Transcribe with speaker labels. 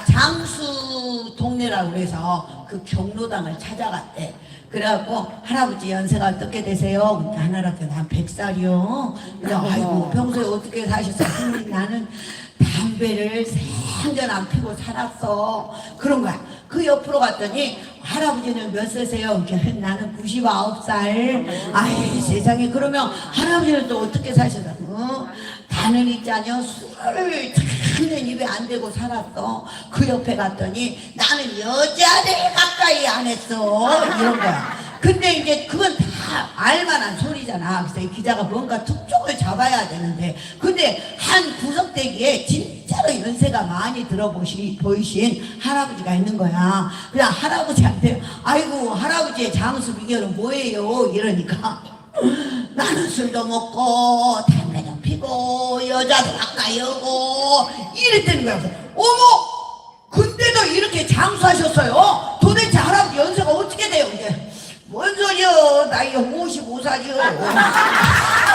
Speaker 1: 장수 동네라고 그래서 그 경로당을 찾아갔대. 그래갖고 할아버지 연세가 어떻게 되세요? 그러니까 할아버지 난 100살이요. 그래 아이고 평소에 어떻게 사셨어요? 나는 담배를 생전 안 피고 살았어. 그런 거야. 그 옆으로 갔더니 할아버지는 몇 세세요? 그러니까 나는 99살. 아이 세상에. 그러면 할아버지는 또 어떻게 사셨어? 나는 있잖여 술을 참는 입에 안 대고 살았어. 그 옆에 갔더니 나는 여자를 가까이 안 했어. 이런 거야. 근데 이제 그건 다 알만한 소리잖아. 그래서 이 기자가 뭔가 특종을 잡아야 되는데, 근데 한 구석대기에 진짜로 연세가 많이 보이신 할아버지가 있는 거야. 그냥 할아버지한테 아이고 할아버지의 장수 비결은 뭐예요? 이러니까 나는 술도 먹고 담배도 피고 여자도 가까이 오고 이랬다는 거야. 그래서 어머! 근데도 이렇게 장수하셨어요? 도대체 할아버지 연세가 어떻게 돼요? 이제 뭔 소리여? 나이 55살이요.